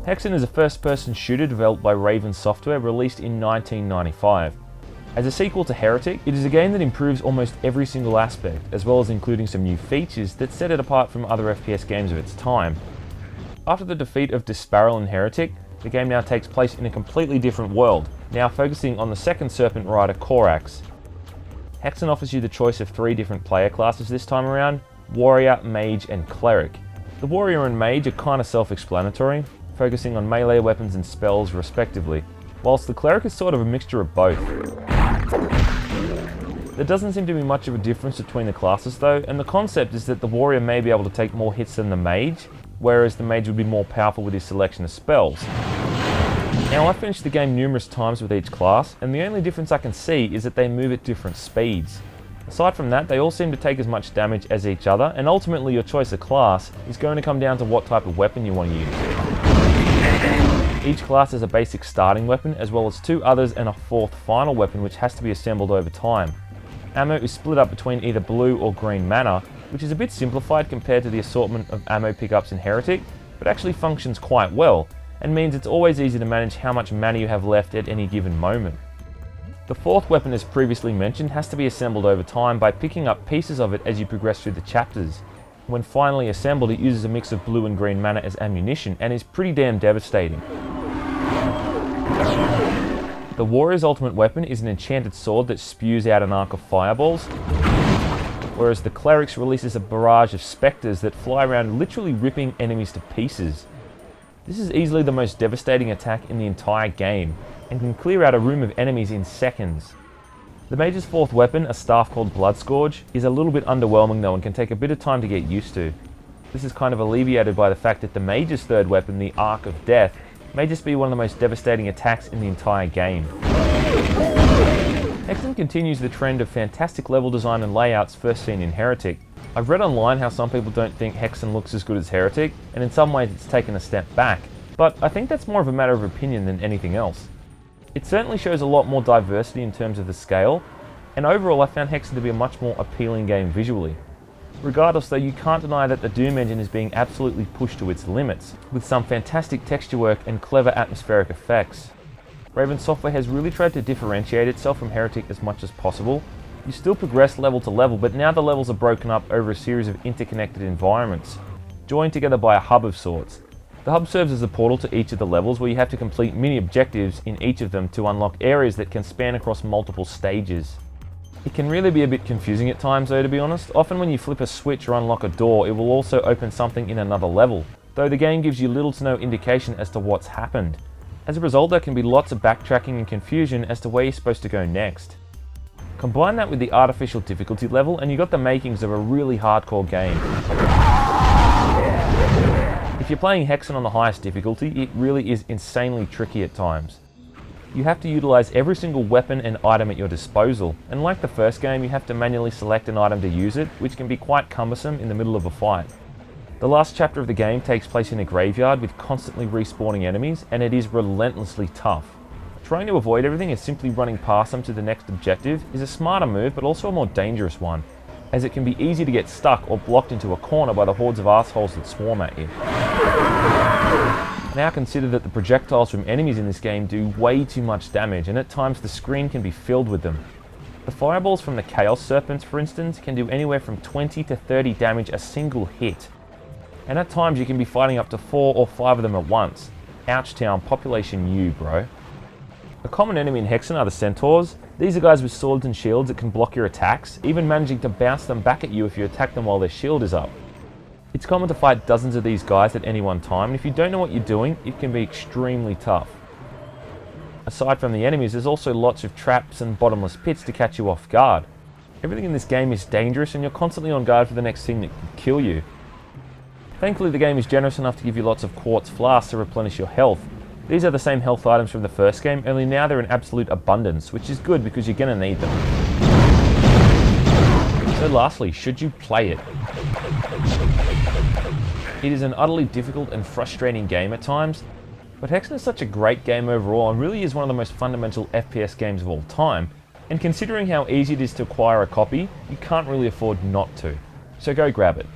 Hexen is a first-person shooter developed by Raven Software, released in 1995. As a sequel to Heretic, it is a game that improves almost every single aspect, as well as including some new features that set it apart from other FPS games of its time. After the defeat of Disparral in Heretic, the game now takes place in a completely different world, now focusing on the second Serpent Rider, Corax. Hexen offers you the choice of 3 different player classes this time around: Warrior, Mage and Cleric. The Warrior and Mage are kinda self-explanatory, focusing on melee weapons and spells respectively, whilst the Cleric is sort of a mixture of both. There doesn't seem to be much of a difference between the classes though, and the concept is that the Warrior may be able to take more hits than the Mage, whereas the Mage would be more powerful with his selection of spells. Now, I've finished the game numerous times with each class, and the only difference I can see is that they move at different speeds. Aside from that, they all seem to take as much damage as each other, and ultimately your choice of class is going to come down to what type of weapon you want to use. Each class has a basic starting weapon, as well as 2 others and a 4th final weapon which has to be assembled over time. Ammo is split up between either blue or green mana, which is a bit simplified compared to the assortment of ammo pickups in Heretic, but actually functions quite well, and means it's always easy to manage how much mana you have left at any given moment. The 4th weapon, as previously mentioned, has to be assembled over time by picking up pieces of it as you progress through the chapters. When finally assembled, it uses a mix of blue and green mana as ammunition and is pretty damn devastating. The Warrior's ultimate weapon is an enchanted sword that spews out an arc of fireballs, whereas the Cleric's releases a barrage of spectres that fly around literally ripping enemies to pieces. This is easily the most devastating attack in the entire game, and can clear out a room of enemies in seconds. The Mage's 4th weapon, a staff called Blood Scourge, is a little bit underwhelming though and can take a bit of time to get used to. This is kind of alleviated by the fact that the Mage's 3rd weapon, the Arc of Death, may just be one of the most devastating attacks in the entire game. Hexen continues the trend of fantastic level design and layouts first seen in Heretic. I've read online how some people don't think Hexen looks as good as Heretic, and in some ways it's taken a step back, but I think that's more of a matter of opinion than anything else. It certainly shows a lot more diversity in terms of the scale, and overall I found Hexen to be a much more appealing game visually. Regardless though, you can't deny that the Doom engine is being absolutely pushed to its limits, with some fantastic texture work and clever atmospheric effects. Raven Software has really tried to differentiate itself from Heretic as much as possible. You still progress level to level, but now the levels are broken up over a series of interconnected environments, joined together by a hub of sorts. The hub serves as a portal to each of the levels, where you have to complete mini objectives in each of them to unlock areas that can span across multiple stages. It can really be a bit confusing at times though, to be honest. Often when you flip a switch or unlock a door, it will also open something in another level, though the game gives you little to no indication as to what's happened. As a result, there can be lots of backtracking and confusion as to where you're supposed to go next. Combine that with the artificial difficulty level and you got the makings of a really hardcore game. If you're playing Hexen on the highest difficulty, it really is insanely tricky at times. You have to utilize every single weapon and item at your disposal, and like the first game, you have to manually select an item to use it, which can be quite cumbersome in the middle of a fight. The last chapter of the game takes place in a graveyard with constantly respawning enemies, and it is relentlessly tough. Trying to avoid everything and simply running past them to the next objective is a smarter move, but also a more dangerous one, as it can be easy to get stuck or blocked into a corner by the hordes of assholes that swarm at you. Now consider that the projectiles from enemies in this game do way too much damage, and at times the screen can be filled with them. The fireballs from the Chaos Serpents, for instance, can do anywhere from 20 to 30 damage a single hit. And at times you can be fighting up to 4 or 5 of them at once. Ouchtown, population U, bro. A common enemy in Hexen are the Centaurs. These are guys with swords and shields that can block your attacks, even managing to bounce them back at you if you attack them while their shield is up. It's common to fight dozens of these guys at any one time, and if you don't know what you're doing, it can be extremely tough. Aside from the enemies, there's also lots of traps and bottomless pits to catch you off guard. Everything in this game is dangerous, and you're constantly on guard for the next thing that can kill you. Thankfully, the game is generous enough to give you lots of quartz flasks to replenish your health. These are the same health items from the first game, only now they're in absolute abundance, which is good because you're going to need them. So lastly, should you play it? It is an utterly difficult and frustrating game at times, but Hexen is such a great game overall and really is one of the most fundamental FPS games of all time, and considering how easy it is to acquire a copy, you can't really afford not to. So go grab it.